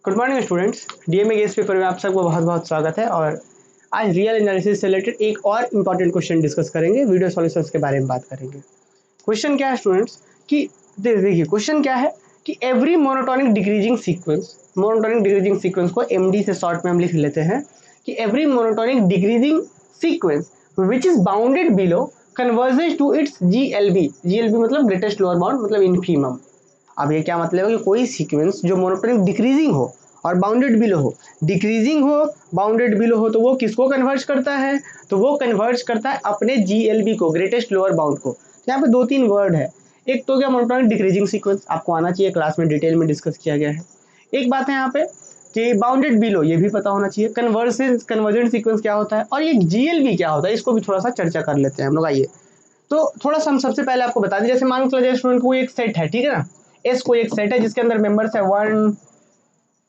Good morning students, DMA guess paper में आप सबको बहुत बहुत स्वागत है। और आज रियल एनालिसिस से रिलेटेड एक और इम्पॉर्टेंट क्वेश्चन डिस्कस करेंगे, वीडियो सॉल्यूशंस के बारे में बात करेंगे। क्वेश्चन क्या है स्टूडेंट्स कि देखिए क्वेश्चन क्या है कि एवरी मोनोटोनिक डिक्रीजिंग सीक्वेंस को एमडी से शॉर्ट में हम लिख लेते हैं कि every monotonic decreasing sequence which is bounded below converges to its GLB मतलब ग्रेटेस्ट लोअर बाउंड मतलब इनफीमम। अब ये क्या मतलब है कि कोई सीक्वेंस जो मोनोटोनिक डिक्रीजिंग हो और बाउंडेड बिलो हो, डिक्रीजिंग हो बाउंडेड बिलो हो, तो वो किसको कन्वर्ज करता है? तो वो कन्वर्ज करता है अपने जीएलबी को, ग्रेटेस्ट लोअर बाउंड को। तो यहाँ पे दो तीन वर्ड है, एक तो क्या मोनोटोनिक डिक्रीजिंग सीक्वेंस आपको आना चाहिए, क्लास में डिटेल में डिस्कस किया गया है। एक बात है यहाँ पे कि बाउंडेड बिलो, ये भी पता होना चाहिए। कन्वर्जेंट सीक्वेंस क्या होता है और ये जीएलबी क्या होता है, इसको भी थोड़ा सा चर्चा कर लेते हैं हम लोग। आइए तो थोड़ा सा हम सबसे पहले आपको बता दें, जैसे मान लो चला जाए स्टूडेंट को एक सेट है, ठीक है ना। एस कोई एक सेट है जिसके अंदर मेंबर्स है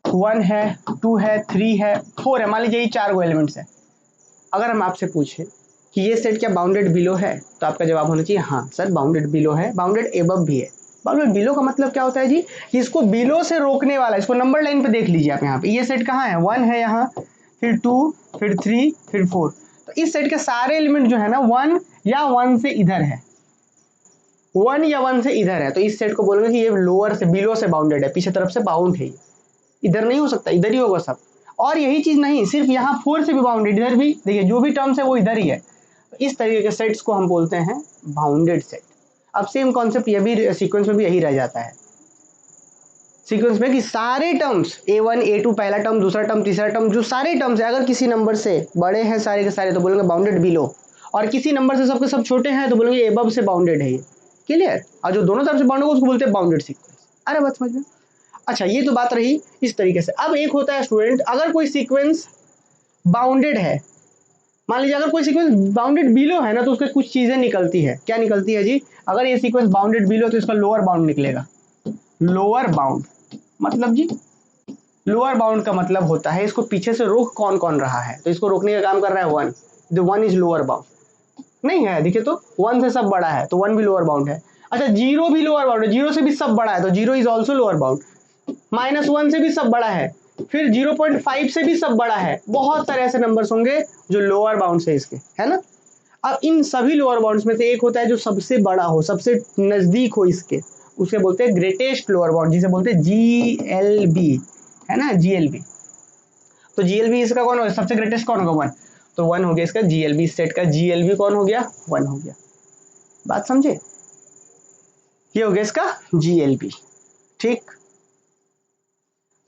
1 है, 2 है, 3 है, 4 है, मान लीजिए ये 4 गो एलिमेंट्स है। अगर हम आपसे पूछे कि ये सेट क्या बाउंडेड बिलो है, तो आपका जवाब होना चाहिए हाँ सर बाउंडेड बिलो है, बाउंडेड एबव भी है। बाउंडेड बिलो का मतलब क्या होता है जी कि इसको बिलो से रोकने वाला, इसको नंबर लाइन पे देख लीजिए आप। यहाँ पे ये सेट कहाँ है, 1 है यहाँ, फिर 2, फिर 3, फिर 4। तो इस सेट के सारे एलिमेंट जो है ना 1 या 1 से इधर है, 1 या 1 से इधर है, तो इस सेट को बोलेंगे कि ये लोअर से बिलो से बाउंडेड है, पीछे तरफ से बाउंड है। इधर नहीं हो सकता, इधर ही होगा सब। और यही चीज नहीं, सिर्फ यहाँ 4 से भी बाउंडेड, इधर भी देखिए जो भी टर्म्स है वो इधर ही है। तो इस तरीके के सेट्स को हम बोलते हैं बाउंडेड सेट। अब सेम कॉन्सेप्ट ये भी सीक्वेंस में भी यही रह जाता है, सीक्वेंस में कि सारे टर्म्स A1 A2 पहला टर्म, दूसरा टर्म, तीसरा टर्म, जो सारे टर्म्स है अगर किसी नंबर से बड़े हैं सारे के सारे तो बोलेंगे बाउंडेड बिलो, और किसी नंबर से सबके सब छोटे हैं तो बोलेंगे एबव से बाउंडेड है ये। क्लियर? और जो दोनों तरफ से बाउंड होगा उसको बोलते हैं बाउंडेड सीक्वेंस। अरे बात समझ में? अच्छा ये तो बात रही इस तरीके से। अब एक होता है स्टूडेंट, अगर कोई सीक्वेंस बाउंडेड है, मान लीजिए अगर कोई सीक्वेंस बाउंडेड बिलो है ना, तो उसके कुछ चीजें निकलती है। क्या निकलती है जी? अगर ये सीक्वेंस बाउंडेड बिलो तो इसका लोअर बाउंड निकलेगा। लोअर बाउंड मतलब जी, लोअर बाउंड का मतलब होता है इसको पीछे से रोक कौन कौन रहा है, तो इसको रोकने का काम कर रहा है 1। The 1 is lower bound. नहीं है देखिए तो 1 से सब बड़ा है तो 1 भी लोअर बाउंड है। अच्छा 0 भी लोअर बाउंड है, 0 से भी सब बड़ा है तो 0 इज ऑल्सो लोअर बाउंड। -1 से भी सब बड़ा है, फिर 0.5 से भी सब बड़ा है। बहुत सारे ऐसे नंबर्स होंगे जो लोअर बाउंड है इसके, है ना। अब इन सभी लोअर बाउंड्स में से एक होता है जो सबसे बड़ा हो, सबसे नजदीक हो इसके, उसे बोलते हैं ग्रेटेस्ट लोअर बाउंड, जिसे बोलते हैं जीएलबी, है ना, जीएलबी। तो जीएलबी इसका कौन होगा, सबसे ग्रेटेस्ट कौन होगा, 1। तो 1 हो गया इसका जीएलबी, सेट का जीएलबी कौन हो गया, 1 हो गया। बात समझे? ये हो गया इसका जीएलबी। ठीक,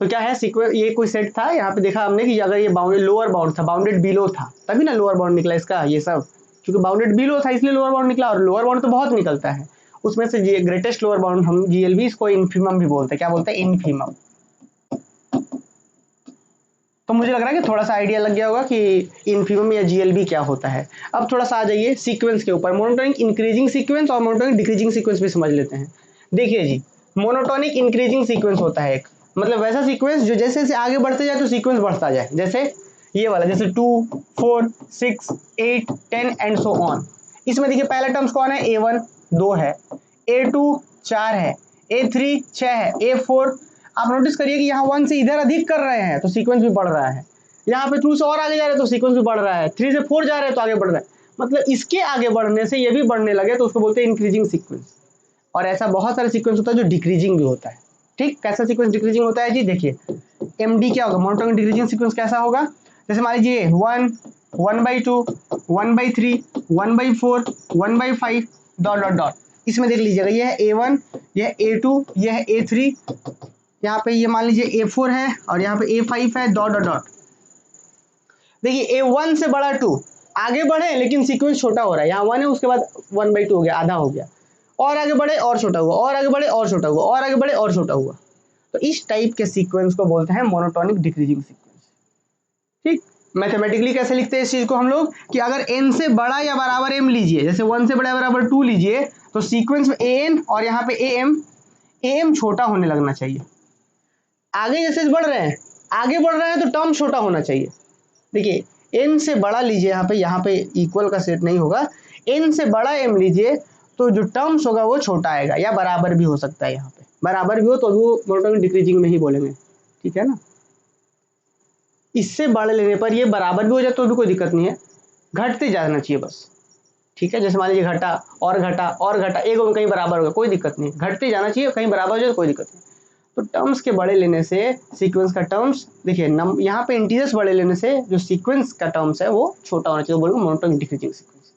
तो क्या है सीक्वेंस, ये कोई सेट था, यहाँ पे देखा हमने कि अगर ये बाउंडेड लोअर बाउंड था, बाउंडेड बिलो था, तभी ना लोअर बाउंड निकला इसका। ये सब क्योंकि बाउंडेड बिलो था इसलिए लोअर बाउंड निकला, और लोअर बाउंड तो बहुत निकलता है, उसमें से ग्रेटेस्ट लोअर बाउंड हम जीएलबी, इसको इनफीमम भी बोलते हैं। क्या बोलते हैं? इनफीमम। तो मुझे लग रहा है कि थोड़ा सा आइडिया लग गया होगा कि इनफीमम या जीएलबी क्या होता है। अब थोड़ा सा आ जाइए सीक्वेंस के ऊपर, मोनोटोनिक इंक्रीजिंग सीक्वेंस और मोनोटोनिक डिक्रीजिंग सीक्वेंस भी समझ लेते हैं। देखिए जी, मोनोटोनिक इंक्रीजिंग सीक्वेंस होता है एक, मतलब वैसा सीक्वेंस जो जैसे जैसे आगे बढ़ते जाए तो सीक्वेंस बढ़ता जाए, जैसे ये वाला, जैसे 2 4 6 8 10 एंड सो ऑन। इसमें देखिए पहला टर्म्स कौन है, A1 2 है, A2 4 है, A3 6 है, A4 आप नोटिस करिए कि यहाँ 1 से इधर अधिक कर रहे हैं तो सीक्वेंस भी बढ़ रहा है, यहाँ पे 2 से और आगे जा रहे हैं तो सीक्वेंस भी बढ़ रहा है, 3 से 4 जा रहे हैं तो आगे बढ़ रहा है। मतलब इसके आगे बढ़ने से ये भी बढ़ने लगे तो उसको बोलते हैं इंक्रीजिंग सीक्वेंस। और ऐसा बहुत सारे सीक्वेंस होता है जो डिक्रीजिंग भी होता है। ठीक, कैसा सीक्वेंस डिक्रीजिंग होता है जी? देखिए एमडी क्या होगा, मोनोटोनिक डिक्रीजिंग सीक्वेंस कैसा होगा, जैसे मान लीजिए 1 1/2 1/3 1/4 1/5 डॉट डॉट डॉट। इसमें देख लीजिएगा ये है A1, ये है A2, ये है A3, यहाँ पे ये मान लीजिए A4 है और यहाँ पे A5 है, डॉट डॉट डॉट। देखिए A1 से बड़ा 2 आगे बढ़े लेकिन सीक्वेंस छोटा हो रहा है, यहाँ 1 है उसके बाद 1/2 हो गया, आधा हो गया, और आगे बढ़े और छोटा हुआ, और आगे बढ़े और छोटा हुआ, और आगे बढ़े और छोटा हुआ। तो इस टाइप के सीक्वेंस को बोलते हैं मोनोटोनिक डिक्रीजिंग सीक्वेंस। ठीक, मैथमेटिकली कैसे लिखते हैं इस चीज को हम लोग कि अगर n से बड़ा या बराबर m लीजिए, जैसे 1 से बड़ा बराबर 2 लीजिए, तो सीक्वेंस में an और यहाँ पे am छोटा होने लगना चाहिए। आगे जैसे बढ़ रहे हैं, आगे बढ़ रहे हैं तो टर्म छोटा होना चाहिए। देखिए n से बड़ा लीजिए, यहाँ पे इक्वल का सेट नहीं होगा, n से बड़ा m लीजिए तो जो टर्म्स होगा वो छोटा आएगा, या बराबर भी हो सकता है, यहाँ पे बराबर भी हो तो वो मोनोटोनिक डिक्रीजिंग में ही बोलेंगे। ठीक है ना। इससे बढ़ लेने पर ये बराबर भी हो जाए तो भी कोई दिक्कत नहीं है, घटते जाना चाहिए बस। ठीक है, जैसे मान लीजिए घटा और घटा और घटा, एक में कहीं बराबर हो गया कोई दिक्कत नहीं, घटते जाना चाहिए, कहीं बराबर हो जाए तो कोई दिक्कत नहीं। तो टर्म्स के बड़े लेने से सीक्वेंस का टर्म्स, देखिए यहाँ पे इंटीजर्स बड़े लेने से जो सीक्वेंस का टर्म्स है वो छोटा होना चाहिए, बोलूँगा मोनोटोनिक डिक्रीजिंग सीक्वेंस।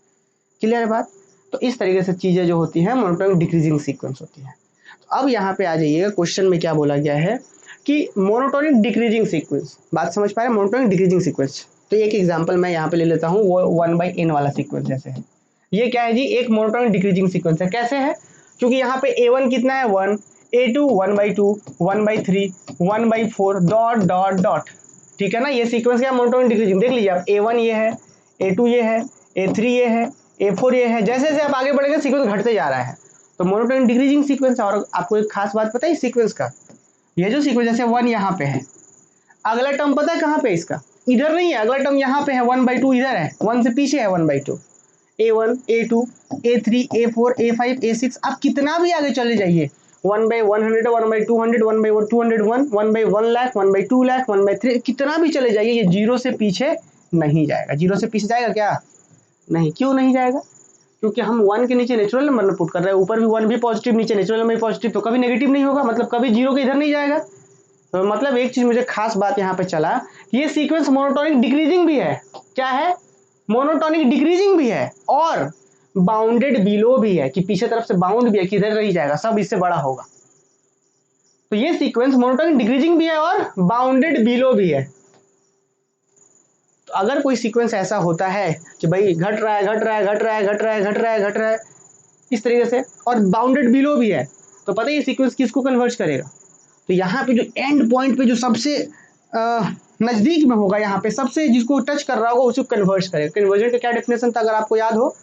क्लियर है बात? तो इस तरीके से चीज़ें जो होती हैं मोनोटोनिक डिक्रीजिंग सीक्वेंस होती है। तो अब यहाँ पे आ जाइएगा, क्वेश्चन में क्या बोला गया है कि मोनोटोनिक डिक्रीजिंग सीक्वेंस, बात समझ पा रहे हैं? मोनोटोनिक डिक्रीजिंग सीक्वेंस, तो एक एग्जांपल मैं यहाँ पे ले लेता हूँ, वो 1/n वाला सीक्वेंस जैसे है। ये क्या है जी? एक मोनोटोनिक डिक्रीजिंग सीक्वेंस है। कैसे है? क्योंकि यहाँ पे a1 कितना है 1, a2 1/2, 1/3, 1/4 डॉट डॉट डॉट। ठीक है ना, ये सीक्वेंस क्या है? Monotonic decreasing. देख लीजिए आप, a1 ये है, a2 ये है, a3 ये है, a4 ये है, जैसे जैसे आप आगे बढ़ेंगे सीक्वेंस घटते जा रहा है, तो मोनोटोनिक डिक्रीजिंग सीक्वेंस है। और आपको एक खास बात पता है इस सीक्वेंस का, ये जो सीक्वेंस जैसे 1 यहाँ पे है, अगला टर्म पता है कहाँ पे इसका? इधर नहीं है, अगला टर्म यहाँ पे है, 1/2 इधर है, 1 से पीछे है 1/2। a1, a2, a3, a4, a5, a6, आप कितना भी आगे चले जाइए, 1/100, 1/200, 1/201, 1/1 लाख, 1/2 लाख, 1/3, कितना भी चले जाइए, ये जीरो से पीछे नहीं जाएगा। जीरो से पीछे जाएगा क्या? नहीं। क्यों नहीं जाएगा? क्योंकि हम 1 के नीचे नेचुरल नंबर पुट कर रहे हैं, ऊपर भी 1 भी पॉजिटिव, नीचे नेचुरल नंबर भी पॉजिटिव, तो कभी नेगेटिव नहीं होगा, मतलब कभी जीरो के इधर नहीं जाएगा। तो मतलब एक चीज मुझे खास बात यहाँ पे चला कि ये सीक्वेंस मोनोटोनिक डिक्रीजिंग भी है। क्या है? मोनोटोनिक डिक्रीजिंग भी है और बाउंडेड बिलो भी है, कि पीछे तरफ से बाउंड भी है कि इधर नहीं जाएगा, सब इससे बड़ा होगा। तो ये सीक्वेंस मोनोटोनिक डिक्रीजिंग भी है और बाउंडेड बिलो भी है। तो अगर कोई सीक्वेंस ऐसा होता है कि भाई घट रहा है, घट रहा है, घट रहा है, घट रहा है, घट रहा है, घट रहा है, इस तरीके से, और बाउंडेड बिलो भी है, तो पता है ये सीक्वेंस किसको कन्वर्ज करेगा? तो यहाँ पे जो एंड पॉइंट पे जो सबसे नजदीक में होगा, यहाँ पे सबसे जिसको टच कर रहा होगा उसको कन्वर्ज करेगा। कन्वर्जन का क्या डेफिनेशन था अगर आपको याद हो?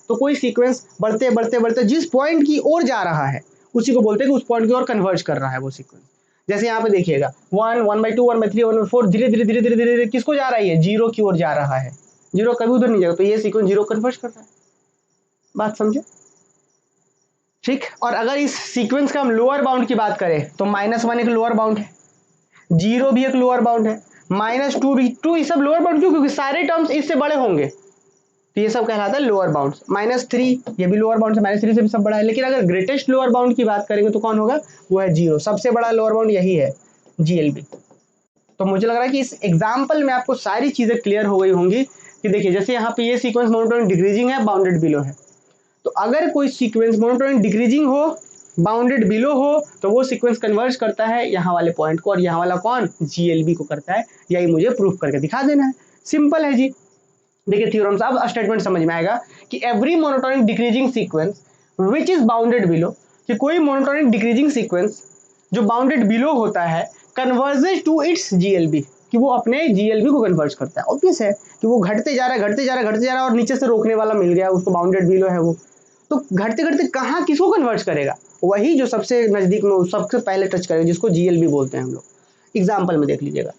तो कोई सीक्वेंस बढ़ते बढ़ते बढ़ते जिस पॉइंट की ओर जा रहा है उसी को बोलते हैं कि उस पॉइंट की ओर कन्वर्ज कर रहा है वो सीक्वेंस। जैसे यहाँ पे देखिएगा 1, 1/2, 1/3, 1/4, धीरे धीरे धीरे धीरे धीरे धीरे किसको जा रहा है? ये जीरो की ओर जा रहा है। जीरो कभी उधर नहीं जाएगा, तो ये सीक्वेंस जीरो कन्वर्ज कर रहा है। बात समझे? ठीक। और अगर इस सीक्वेंस का हम लोअर बाउंड की बात करें तो -1 एक लोअर बाउंड है, 0 भी एक लोअर बाउंड है, -2 भी। 2 ये सब लोअर बाउंड क्यों? क्योंकि सारे टर्म्स इससे बड़े होंगे, तो ये सब कहलाता है लोअर बाउंड। -3 ये भी लोअर बाउंड है, -3 से भी सब बड़ा है। लेकिन अगर ग्रेटेस्ट लोअर बाउंड की बात करेंगे तो कौन होगा? वो है 0। सबसे बड़ा लोअर बाउंड यही है, GLB। तो मुझे लग रहा है कि इस एग्जाम्पल में आपको सारी चीजें क्लियर हो गई होंगी कि देखिए जैसे यहाँ पे ये सीक्वेंस मोनोटोनिक डिक्रीजिंग है, बाउंडेड बिलो है। तो अगर कोई सीक्वेंस मोनोटोनिक डिक्रीजिंग हो, बाउंडेड बिलो हो, तो वो सीक्वेंस कन्वर्ज करता है यहाँ वाले पॉइंट को, और यहाँ वाला कौन? GLB को करता है। यही मुझे प्रूफ करके दिखा देना है, सिंपल है जी। देखिए थ्योरम्स, अब स्टेटमेंट समझ में आएगा कि every monotonic decreasing sequence which is bounded below, कि कोई मोनोटोनिक डिक्रीजिंग सीक्वेंस जो बाउंडेड बिलो होता है कन्वर्जेस टू इट्स GLB, कि वो अपने GLB को कन्वर्ज करता है। ऑब्वियस है कि वो घटते जा रहा है, घटते जा रहा है, घटते जा रहा है, और नीचे से रोकने वाला मिल गया उसको, बाउंडेड बिलो है वो, तो घटते घटते कहाँ किसको कन्वर्ज करेगा? वही जो सबसे नजदीक में सबसे पहले टच करेगा, जिसको GLB बोलते हैं हम लोग। एग्जाम्पल में देख लीजिएगा,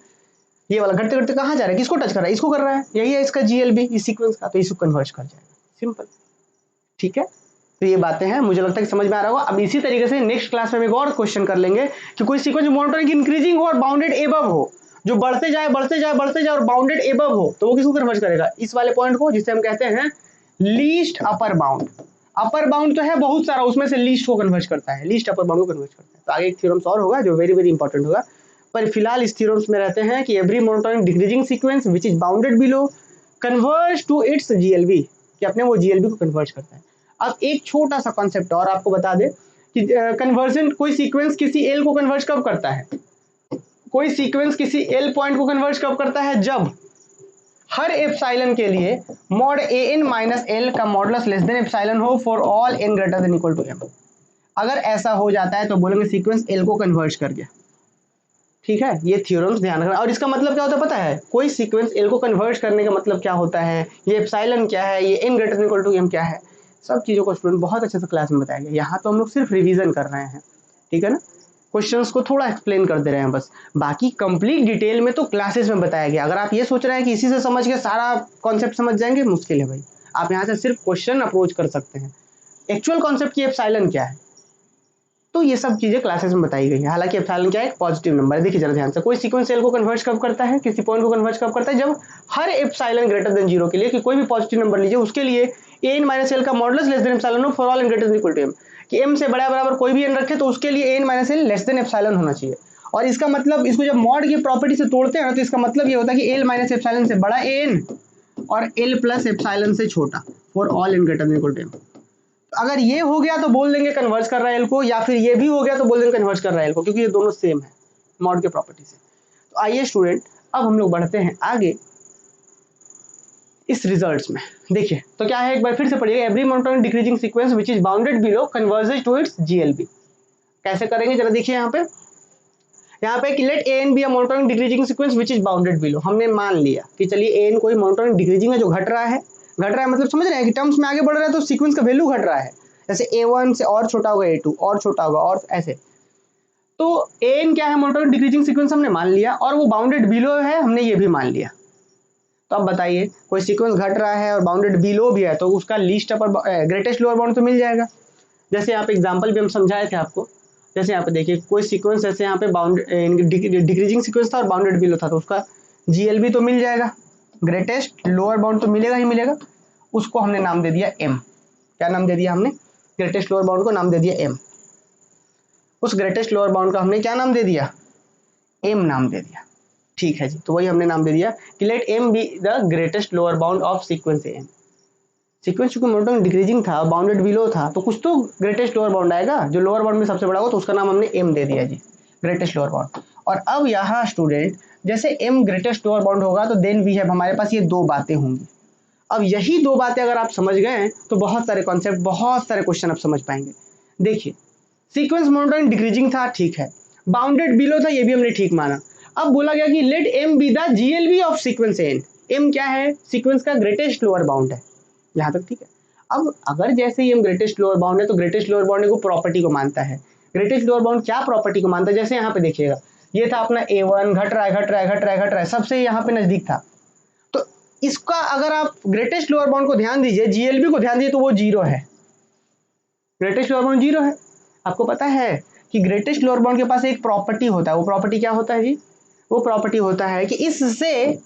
ये वाला घटते घटते कहाँ जा रहा है? किसको टच कर रहा है? इसको कर रहा है, यही है इसका GLB इस सीक्वेंस का, तो इसको कन्वर्ज कर जाएगा, सिंपल। ठीक है, तो ये बातें हैं, मुझे लगता है कि समझ में आ रहा होगा। अब इसी तरीके से नेक्स्ट क्लास में एक और क्वेश्चन कर लेंगे कि कोई सीक्वेंस मोनोटोनिक इंक्रीजिंग हो और बाउंडेड एबव हो, जो बढ़ते जाए बढ़ते जाए बढ़ते जाए और बाउंडेड एबव हो, तो वो किसको कन्वर्ज करेगा? इस वाले पॉइंट को, जिसे हम कहते हैं least upper bound. Upper bound तो है बहुत सारा, उसमें से लीस्ट को कन्वर्ज करता है, लीस्ट अपर बाउंड को कन्वर्ज करता है। तो आगे एक थ्योरम्स और होगा जो वेरी वेरी इंपॉर्टेंट होगा, पर फिलहाल इस थ्योरम्स में रहते हैं कि every monotonic decreasing sequence which is bounded below converge to its GLB, कि अपने वो GLB को कन्वर्ज करता है। अब एक छोटा सा कॉन्सेप्ट और आपको बता दें कि कन्वर्जन, कोई सीक्वेंस किसी L को कन्वर्ज कब करता है? कोई सीक्वेंस किसी L पॉइंट को कन्वर्ज कब करता है? जब हर एप्सिलॉन के लिए मॉड an माइनस L का मॉडुलस लेस देन एप्सिलॉन हो for all n greater than equal to m। अगर ऐसा हो जाता है तो बोलेंगे सीक्वेंस L को कन्वर्ज कर गया। ठीक है, ये थ्योरम्स ध्यान रखना। और इसका मतलब क्या होता है पता है? कोई सीक्वेंस L को कन्वर्ज करने का मतलब क्या होता है, ये एप्सिलॉन क्या है, ये n greater than equal to m क्या है, सब चीज़ों को स्टूडेंट बहुत अच्छे से क्लास में बताया गया। यहाँ तो हम लोग सिर्फ रिवीजन कर रहे हैं, ठीक है ना, क्वेश्चंस को थोड़ा एक्सप्लेन कर दे रहे हैं बस, बाकी कंप्लीट डिटेल में तो क्लासेस में बताया गया। अगर आप ये सोच रहे हैं कि इसी से समझ के सारा कॉन्सेप्ट समझ जाएंगे, मुश्किल है भाई। आप यहाँ से सिर्फ क्वेश्चन अप्रोच कर सकते हैं, एक्चुअल कॉन्सेप्ट की एप्सिलॉन क्या है। तो ये सब चीजें क्लासेस में बताई गई है। हालांकि एप्सिलॉन क्या है, एक पॉजिटिव नंबर है। देखिए जरा ध्यान से, कोई सीक्वेंस सेल को कन्वर्ट कब करता है, किसी पॉइंट को कन्वर्ट कब करता है, जब हर एप्सिलॉन ग्रेटर देन 0 के लिए, कि कोई भी पॉजिटिव नंबर लीजिए उसके लिए एन माइनस एल का modulus less than epsilon for all N greater than equal to M, कि एम से बड़ा बराबर कोई भी एन रखे तो उसके लिए N minus L less than epsilon होना चाहिए। और इसका मतलब, इसको जब मॉड की प्रॉपर्टी से तोड़ते हैं ना, तो इसका मतलब ये होता है कि एल माइनस एप्सिलॉन से बड़ा एन और एल प्लस एप्सिलॉन से छोटा for all N greater than equal to M. अगर ये हो गया तो बोल देंगे कन्वर्ज कर रहा है एल को, या फिर ये भी हो गया तो बोल देंगे कन्वर्ज कर रहा है एल को, क्योंकि ये दोनों सेम है मॉड के प्रॉपर्टी से। तो आइए स्टूडेंट, अब हम लोग बढ़ते हैं आगे इस रिजल्ट्स में। देखिए तो क्या है, एक बार फिर से पढ़िए, every monotonic decreasing sequence which is bounded below converges to its GLB. कैसे करेंगे जरा देखिए, यहाँ पे कि let A N be a monotonic decreasing sequence which is bounded below. हमने मान लिया कि चलिए ए एन कोई मोनोटोनिक डिक्रीजिंग है, जो घट रहा है मतलब समझ रहे हैं कि टर्म्स में आगे बढ़ रहा है तो सीक्वेंस का वैल्यू घट रहा है। जैसे A1 से और छोटा होगा A2 और छोटा होगा और ऐसे। तो एन क्या है, मोनोटोनिक डिक्रीजिंग सीक्वेंस हमने मान लिया, और वो बाउंडेड बिलो है हमने ये भी मान लिया। तो अब बताइए, कोई सीक्वेंस घट रहा है और बाउंडेड बिलो भी है तो उसका लीस्ट अपर ग्रेटेस्ट लोअर बाउंड तो मिल जाएगा। जैसे यहाँ पे एग्जांपल भी हम समझाए थे आपको। जैसे यहाँ पे देखिए, कोई सीक्वेंस ऐसे यहाँ पे बाउंड डिक्रीजिंग सीक्वेंस था और बाउंडेड बिलो था, तो उसका जीएलबी तो मिल जाएगा, ग्रेटेस्ट लोअर बाउंड तो मिलेगा ही मिलेगा। उसको हमने नाम दे दिया एम। क्या नाम दे दिया हमने, ग्रेटेस्ट लोअर बाउंड को नाम दे दिया एम। उस ग्रेटेस्ट लोअर बाउंड का हमने क्या नाम दे दिया, एम नाम दे दिया। ठीक है जी, तो वही हमने नाम दे दिया कि let M be the greatest lower bound of sequence N. Sequence चूंकि मोनोटोनिक डिक्रीजिंग था, बाउंडेड बिलो था, तो कुछ तो ग्रेटेस्ट लोअर बाउंड आएगा, जो लोअर बाउंड में सबसे बड़ा होगा, तो उसका नाम हमने एम दे दिया जी, ग्रेटेस्ट लोअर बाउंड। और अब यहाँ स्टूडेंट, जैसे एम ग्रेटेस्ट लोअर बाउंड होगा तो देन वी हैव, हमारे पास ये दो बातें होंगी। अब यही दो बातें अगर आप समझ गए तो बहुत सारे कॉन्सेप्ट, बहुत सारे क्वेश्चन आप समझ पाएंगे। देखिए, सीक्वेंस मोनोटोनिक डिक्रीजिंग था, ठीक है, बाउंडेड बिलो था, ये भी हमने ठीक माना। अब बोला गया कि let M be the GLB of sequence N. M क्या है, सीक्वेंस का ग्रेटेस्ट लोअर बाउंड है, यहाँ तक ठीक है। अब अगर जैसे ही एम ग्रेटेस्ट लोअर बाउंड है तो ग्रेटेस्ट लोअर बाउंड को प्रॉपर्टी को मानता है। ग्रेटेस्ट लोअर बाउंड क्या प्रॉपर्टी को मानता है, जैसे यहाँ पे देखिएगा, ये था अपना A1, घट रहा है घट रहा है घट रहा है घट रहा है, सबसे यहाँ पे नजदीक था। तो इसका अगर आप ग्रेटेस्ट लोअर बाउंड को ध्यान दीजिए, जीएलबी को ध्यान दीजिए, तो वो 0 है, ग्रेटेस्ट लोअर बाउंड 0 है। आपको पता है कि ग्रेटेस्ट लोअर बाउंड के पास एक प्रॉपर्टी होता है, वो प्रॉपर्टी क्या होता है जी, वो प्रॉपर्टी होता है कि इससे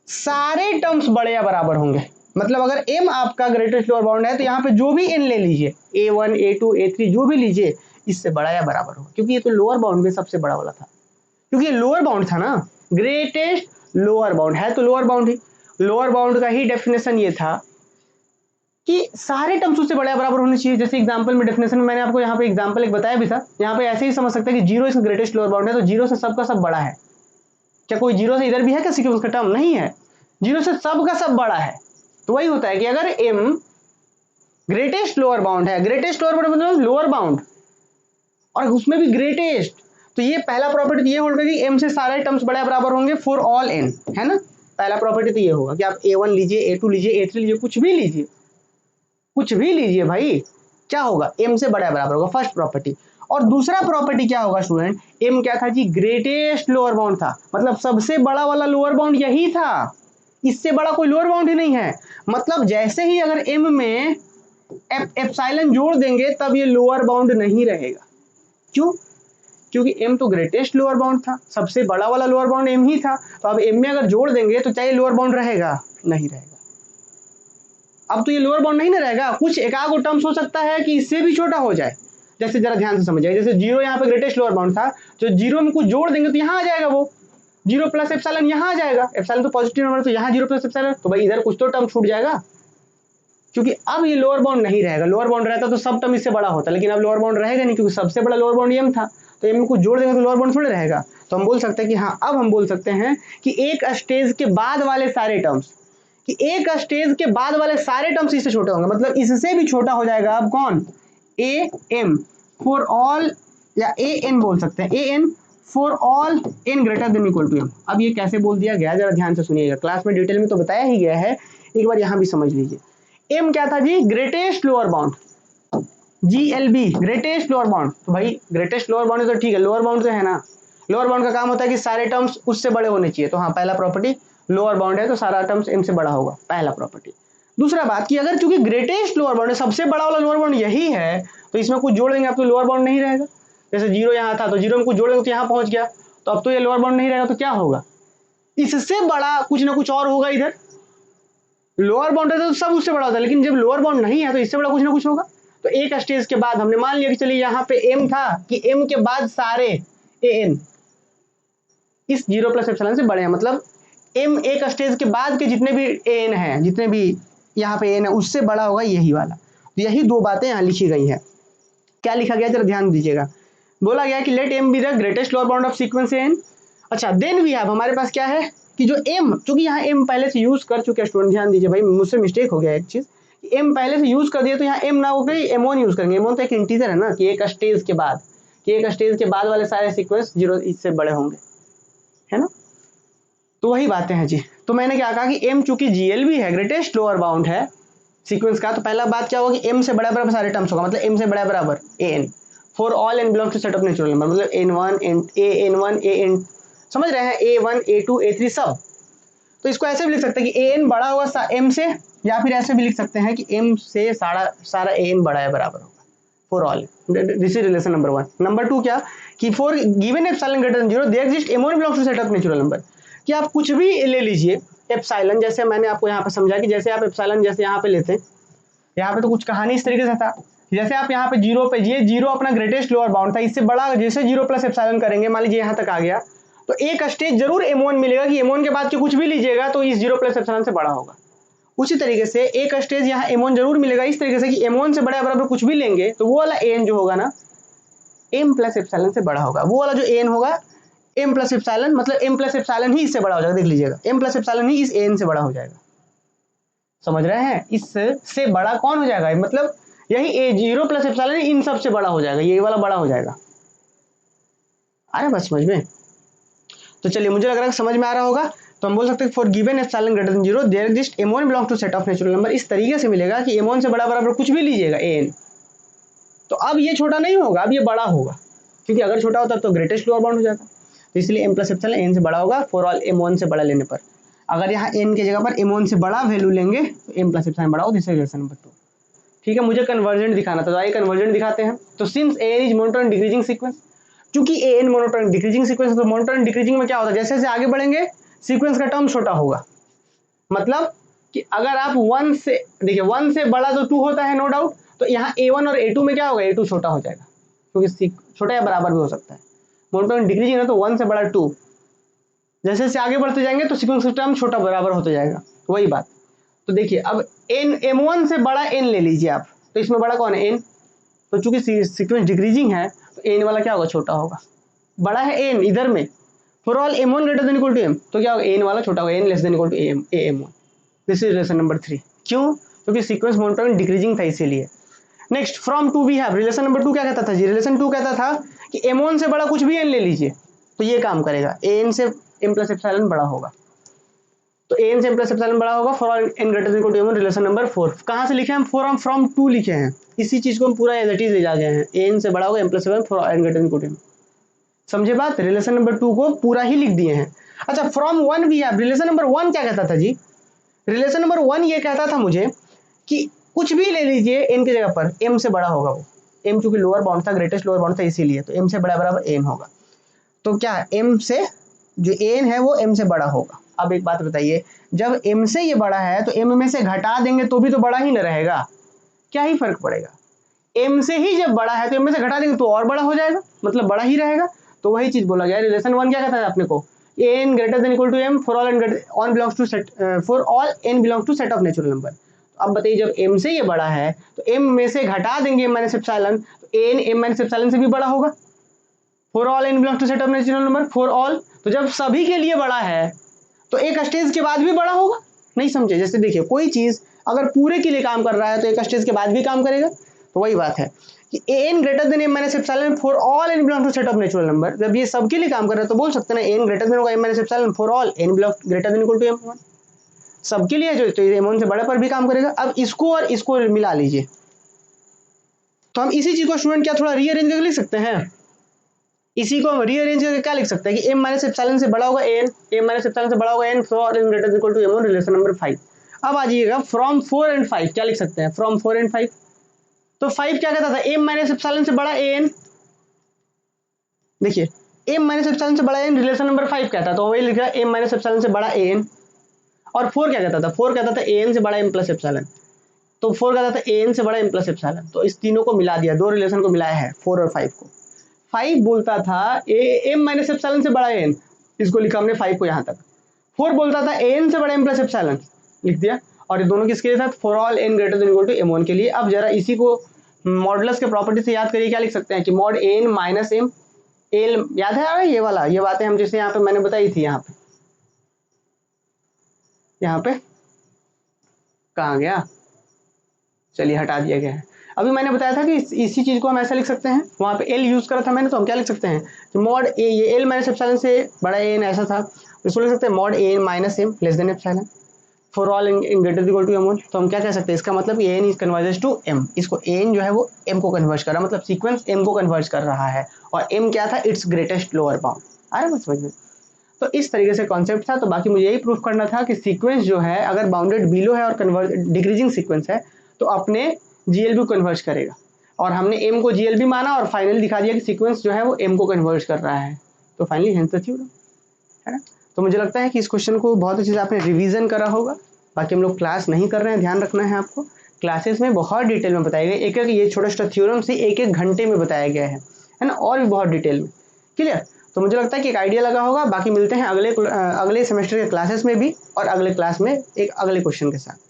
सारे टर्म्स बड़े या बराबर होंगे। मतलब अगर m आपका ग्रेटेस्ट लोअर बाउंड है तो यहाँ पे जो भी n ले लीजिए, A1 A2 A3 जो भी लीजिए, इससे बड़ा या बराबर होगा, क्योंकि ये तो लोअर बाउंड में सबसे बड़ा वाला था, क्योंकि ये लोअर बाउंड था ना, ग्रेटेस्ट लोअर बाउंड है तो लोअर बाउंड ही। लोअर बाउंड का ही डेफिनेशन ये था कि सारे टर्म्स उससे बड़ा या बराबर होने चाहिए। जैसे एग्जांपल में डेफिनेशन में मैंने आपको यहाँ पे एग्जांपल एक बताया भी था, यहाँ पे ऐसे ही समझ सकते हैं कि 0 इसका ग्रेटेस्ट लोअर बाउंड है, तो 0 से सबका सब बड़ा है। क्या कोई 0 से इधर भी है क्या सीक्वेंस का टर्म, नहीं है, 0 से सब का सब बड़ा है। तो वही होता है कि अगर m ग्रेटेस्ट लोअर बाउंड है, ग्रेटेस्ट लोअर बाउंड मतलब लोअर बाउंड, और उसमें भी ग्रेटेस्ट, तो ये पहला प्रॉपर्टी ये होगा कि m से सारे टर्म्स बड़े बराबर होंगे फॉर ऑल n, है ना। पहला प्रॉपर्टी तो ये होगा कि आप A1 लीजिए, A2 लीजिए, A3 लीजिए, कुछ भी लीजिए, कुछ भी लीजिए भाई, क्या होगा, m से बड़ा बराबर होगा, फर्स्ट प्रॉपर्टी। और दूसरा प्रॉपर्टी क्या होगा स्टूडेंट, m क्या था जी, ग्रेटेस्ट लोअर बाउंड था, मतलब सबसे बड़ा वाला लोअर बाउंड यही था, इससे बड़ा कोई लोअर बाउंड ही नहीं है। मतलब जैसे ही अगर m में एप्सिलॉन जोड़ देंगे तब ये लोअर बाउंड नहीं रहेगा। क्यों, क्योंकि m तो ग्रेटेस्ट लोअर बाउंड था, सबसे बड़ा वाला लोअर बाउंड m ही था, तो अब m में अगर जोड़ देंगे तो चाहे लोअर बाउंड रहेगा, नहीं रहेगा। अब तो ये लोअर बाउंड नहीं ना रहेगा, कुछ एकागो टर्म्स हो सकता है कि इससे भी छोटा हो जाए। जैसे जरा ध्यान से समझिए, जैसे 0 यहाँ पे ग्रेटेस्ट लोअर बाउंड था, तो 0 में कुछ जोड़ देंगे तो यहाँ आ जाएगा, वो 0 प्लस एप्सिलॉन यहाँ आ जाएगा, एप्सिलॉन तो पॉजिटिव नंबर, तो यहाँ 0 प्लस एप्सिलॉन, तो भाई इधर कुछ तो टर्म छूट जाएगा, क्योंकि अब ये लोअर बाउंड नहीं रहेगा। लोअर बाउंड रहता तो सब टर्म इससे बड़ा होता, लेकिन अब लोअर बाउंड रहेगा नहीं, क्योंकि सबसे बड़ा लोअर बाउंड m था, तो m में कुछ जोड़ देंगे तो लोअर बाउंड थोड़े रहेगा। तो हम बोल सकते हैं कि हाँ, अब हम बोल सकते हैं कि एक स्टेज के बाद वाले सारे टर्म्स, कि एक स्टेज के बाद वाले सारे टर्म्स इससे छोटे होंगे, मतलब इससे भी छोटा हो जाएगा। अब कौन, ए एम फॉर ऑल, या ए एन बोल सकते हैं, a n for all N greater than equal to m. अब ये कैसे बोल दिया गया, जरा ध्यान से सुनिएगा, क्लास में डिटेल में तो बताया ही गया है, एक बार यहाँ भी समझ लीजिए। एम क्या था जी, greatest lower bound, GLB greatest lower bound. तो भाई ग्रेटेस्ट लोअर बाउंड तो ठीक है, लोअर बाउंड तो है ना, लोअर बाउंड का काम होता है कि सारे टर्म्स उससे बड़े होने चाहिए, तो हाँ पहला प्रॉपर्टी, लोअर बाउंड है तो सारा टर्म्स m से बड़ा होगा, पहला प्रॉपर्टी। दूसरा बात कि अगर चूंकि ग्रेटेस्ट लोअर बाउंड है, सबसे बड़ा वाला लोअर बाउंड यही है, तो इसमें कुछ जोड़ देंगे आप तो लोअर बाउंड नहीं रहेगा, जैसे जीरो यहाँ था तो जीरो में कुछ जोड़ेंगे तो यहाँ पहुंच गया, तो अब तो ये लोअर बाउंड नहीं रहेगा, तो क्या होगा, इससे बड़ा कुछ ना कुछ और होगा। इधर लोअर बाउंड है तो सब उससे बड़ा होता है, लेकिन जब लोअर बाउंड नहीं है तो इससे बड़ा कुछ ना कुछ होगा। तो एक स्टेज के बाद हमने मान लिया कि चलिए यहाँ पे एम था, कि एम के बाद सारे ए एन इस जीरो प्लस एप्सिलॉन से बड़े हैं, मतलब एम एक स्टेज के बाद के जितने भी ए एन है, जितने भी यहाँ पे एन है, उससे बड़ा होगा यही वाला। तो यही दो बातें यहाँ लिखी गई हैं। क्या लिखा गया जरा ध्यान दीजिएगा। बोला गया कि let M be the greatest lower bound of sequence N. अच्छा, देन वी हैव, हमारे पास क्या है कि जो एम, चूंकि यहाँ एम पहले से यूज कर चुके हैं स्टूडेंट, ध्यान दीजिए भाई, मुझसे मिस्टेक हो गया एक चीज, एम पहले से यूज कर दिया तो यहाँ एम ना हो गई एम वन यूज करेंगे। एम वन तो एक इंटीजर है ना, कि एक स्टेज के बाद, कि एक स्टेज के बाद वाले सारे सीक्वेंस जीरो इससे बड़े होंगे, है ना। तो वही बातें हैं जी। तो मैंने क्या कहा कि एम चूंकि जीएलबी है, ग्रेटेस्ट लोअर बाउंड है सीक्वेंस का, तो पहला बात क्या होगा कि एम से बड़ा बराबर सारे टर्म्स होगा, मतलब एम से बड़ा बराबर a n for all n belongs to set of natural number, मतलब एन वन ए एन, समझ रहे हैं, a one a two a three सब। तो इसको ऐसे भी लिख सकते हैं कि ए एन बड़ा होगा एम से, या फिर ऐसे भी लिख सकते हैं कि एम से सारा ए एन बड़ा है बराबर होगा for all. This is relation number one. Number two क्या कि for given epsilon greater than zero there exist M one belongs to set of natural number, कि आप कुछ भी ले लीजिए एप्सिलॉन, जैसे मैंने आपको यहाँ पे समझा कि जैसे आप एप्सिलॉन जैसे यहाँ पे लेते हैं, यहाँ पे तो कुछ कहानी इस तरीके से था, जैसे आप यहाँ पे जीरो पे, ये जीरो अपना ग्रेटेस्ट लोअर बाउंड था, इससे बड़ा जैसे जीरो प्लस एप्सिलॉन करेंगे, मान लीजिए यहाँ तक आ गया, तो एक स्टेज जरूर M1 मिलेगा कि M1 के बाद के कुछ भी लीजिएगा तो इस जीरो प्लस एप्सिलॉन से बड़ा होगा। उसी तरीके से एक स्टेज यहाँ M1 जरूर मिलेगा इस तरीके से कि M1 से बड़ा बराबर कुछ भी लेंगे तो वो वाला AN जो होगा ना M प्लस एप्सिलॉन से बड़ा होगा, वो वाला जो AN होगा M प्लस एप्सिलॉन, मतलब M प्लस एप्सिलॉन ही इससे बड़ा हो जाएगा, देख लीजिएगा M प्लस एप्सिलॉन ही इस AN से बड़ा हो जाएगा, समझ रहे हैं, इससे बड़ा कौन हो जाएगा, मतलब यही ए जीरो प्लस एप्सिलॉन इन सब से बड़ा हो जाएगा, ये वाला बड़ा हो जाएगा। अरे बस समझ में, तो चलिए मुझे लग रहा है समझ में आ रहा होगा। तो हम बोल सकते हैं for given epsilon greater than zero there exist M1 belongs to set of natural number, इस तरीके से मिलेगा कि M1 से बड़ा बराबर कुछ भी लीजिएगा AN, तो अब ये छोटा नहीं होगा, अब ये बड़ा होगा, क्योंकि अगर छोटा होता तो ग्रेटेस्ट लोअर बाउंड हो जाता, तो इसलिए M प्लस एप्सिलॉन N से बड़ा होगा फॉर ऑल M1 से बड़ा लेने पर। अगर यहाँ N की जगह पर M1 से बड़ा वैल्यू लेंगे तो M प्लस एप्सिलॉन बड़ा हो, दिस इज रिलेशन नंबर 2। ठीक है, मुझे कन्वर्जेंट दिखाना था, तो आइए कन्वर्जेंट दिखाते हैं। तो since AN is monotonic decreasing sequence, क्योंकि AN मोनोटोनिक डिक्रीजिंग सीक्वेंस, तो मोनोटोनिक डिक्रीजिंग में क्या होता है, जैसे जैसे आगे बढ़ेंगे सीक्वेंस का टर्म छोटा होगा, मतलब कि अगर आप 1 से देखिए 1 से बड़ा तो 2 होता है नो डाउट, तो यहाँ A1 और A2 में क्या होगा, A2 छोटा हो जाएगा, क्योंकि छोटा या बराबर भी हो सकता है, मोनोटोनिक डिक्रीजिंग है तो 1 से बड़ा 2, जैसे जैसे आगे बढ़ते जाएंगे तो सीक्वेंस का टर्म छोटा बराबर होता जाएगा, वही बात। तो देखिए अब N M1 से बड़ा N ले लीजिए आप, तो इसमें बड़ा कौन है N, तो चूंकि सीक्वेंस डिक्रीजिंग है तो N वाला क्या होगा, छोटा होगा, बड़ा है N इधर में, for all M1 greater than equal to M, तो क्या होगा N वाला छोटा होगा, N less than equal to AM1। This is relation number 3, क्यों, क्योंकि सीक्वेंस मोनोटोनिक डिक्रीजिंग था इसीलिए। Next from 2 we have, relation number 2 क्या कहता था जी, रिलेशन 2 कहता था कि M1 से बड़ा कुछ भी N ले लीजिए तो ये काम करेगा, AN से M प्लस एप्सिलॉन बड़ा होगा, तो AN से M प्लस एप्सिलॉन बड़ा होगा for N greater than equal to M1, relation number 4। कहाँ से लिखे हम, फ्रॉम 2 लिखे हैं, इसी चीज को हम पूरा एज इट इज ले जा गए हैं, AN से बड़ा होगा M plus epsilon for N greater than equal to M, समझे बात, रिलेशन नंबर 2 को पूरा ही लिख दिए हैं। अच्छा फ्रॉम 1 भी है, रिलेशन नंबर 1 क्या कहता था जी, रिलेशन नंबर 1 ये कहता था मुझे कि कुछ भी ले लीजिए n की जगह पर m से बड़ा होगा, वो m चूंकि लोअर बाउंड था, ग्रेटेस्ट लोअर बाउंड था इसीलिए, तो m से बड़ा बराबर n होगा, तो क्या m से जो n है वो m से बड़ा होगा। अब एक बात बताइए, जब m से ये बड़ा है तो m में से घटा देंगे तो भी तो बड़ा ही न रहेगा, क्या ही फर्क पड़ेगा, m से ही जब बड़ा है तो m में से घटा देंगे तो और बड़ा हो जाएगा, मतलब बड़ा ही रहेगा। तो वही चीज बोला गया, रिलेशन 1 क्या कहता है अपने को, n greater than equal to m for all n belongs to set, for all n belongs to set of natural number. अब बताइए जब m से ये बड़ा है तो m में से घटा देंगे m माइनस एप्सिलॉन, तो n m माइनस एप्सिलॉन से भी बड़ा होगा, for all n belongs to set of natural number for all, तो जब सभी के लिए बड़ा है तो एक स्टेज के बाद भी बड़ा होगा, नहीं समझे, जैसे देखिए कोई चीज अगर पूरे के लिए काम कर रहा है तो एक स्टेज के बाद भी काम करेगा, तो वही बात है कि n greater than m minus epsilon for all n belongs to set of natural number, जब ये सबके लिए काम कर रहा है तो बोल सकते हैं n ग्रेटर देन होगा m minus epsilon for all n belongs greater than equal to m1, सबके लिए जो तो m1 से बड़े पर भी काम करेगा। अब इसको और इसको मिला लीजिए, तो हम इसी चीज को स्टूडेंट क्या थोड़ा रीअरेंज करके लिख सकते हैं, इसी को हम रीअरेंज करके क्या लिख सकते हैं कि m माइनस एप्सिलॉन से बड़ा होगा n, m माइनस एप्सिलॉन से बड़ा होगा n for n greater than equal to m1, relation number 5। अब आ जाइएगा फ्रॉम 4 एंड 5 क्या लिख सकते हैं, फ्रॉम 4 एंड 5, तो 5 क्या कहता था m माइनस एप्सिलॉन से बड़ा an, देखिए m माइनस एप्सिलॉन से बड़ा n रिलेशन नंबर 5 कहता है, तो वही लिख रहा है m माइनस एप्सिलॉन से बड़ा an। और 4 क्या कहता था, 4 कहता था an से बड़ा m प्लस एप्सिलॉन, तो 4 कहता था an से बड़ा m प्लस एप्सिलॉन। तो इस तीनों को मिला दिया, दो रिलेशन को मिलाया है 4 और 5 को। 5 बोलता था m माइनस एप्सिलॉन से बड़ा n, इसको लिखा हमने 5 को यहाँ तक। 4 बोलता था an से बड़ा m प्लस एप्सिलॉन, लिख दिया। और ये दोनों किसके लिए था, for all n greater than equal to m1 के लिए। अब जरा इसी को मॉडुलस के प्रॉपर्टी से याद करिए, क्या लिख सकते हैं कि mod n minus m L, याद है यार ये वाला, ये बातें हम जैसे यहाँ पे मैंने बताई थी, यहाँ पे कहाँ गया, चलिए हटा दिया गया है। अभी मैंने बताया था कि इसी चीज को हम ऐसा लिख सकते हैं, वहाँ पे एल यूज करा था मैंने, तो हम क्या लिख सकते हैं कि मॉड ए, ये एल माइनस एप्सिलॉन से बड़ा एन ऐसा था, इसको लिख सकते हैं mod a minus m less than epsilon for all n greater equal to m1। तो हम क्या कह सकते हैं, इसका मतलब n is converges to m, इसको एन जो है वो m को कन्वर्ज कर रहा है, मतलब सीक्वेंस m को कन्वर्ज कर रहा है। और m क्या था, इट्स ग्रेटेस्ट लोअर बाउंड। आ रहा है समझ में। तो इस तरीके से कॉन्सेप्ट था। तो बाकी मुझे यही प्रूफ करना था कि सीक्वेंस जो है अगर बाउंडेड बिलो है और कन्वर्ज डिक्रीजिंग सीक्वेंस है तो अपने जीएलबी को कन्वर्ज करेगा। और हमने एम को जीएलबी माना और फाइनली दिखा दिया कि सीक्वेंस जो है वो एम को कन्वर्ज कर रहा है। तो फाइनली हेंस द थ्योरम, है ना। तो मुझे लगता है कि इस क्वेश्चन को बहुत अच्छे से आपने रिवीजन करा होगा। बाकी हम लोग क्लास नहीं कर रहे हैं, ध्यान रखना है आपको। क्लासेस में बहुत डिटेल में बताया गया, एक एक ये छोटा छोटा थ्योरम से एक एक घंटे में बताया गया है ना, और भी बहुत डिटेल में। क्लियर। तो मुझे लगता है कि एक आइडिया लगा होगा। बाकी मिलते हैं अगले सेमेस्टर के क्लासेस में भी और अगले क्लास में एक अगले क्वेश्चन के साथ।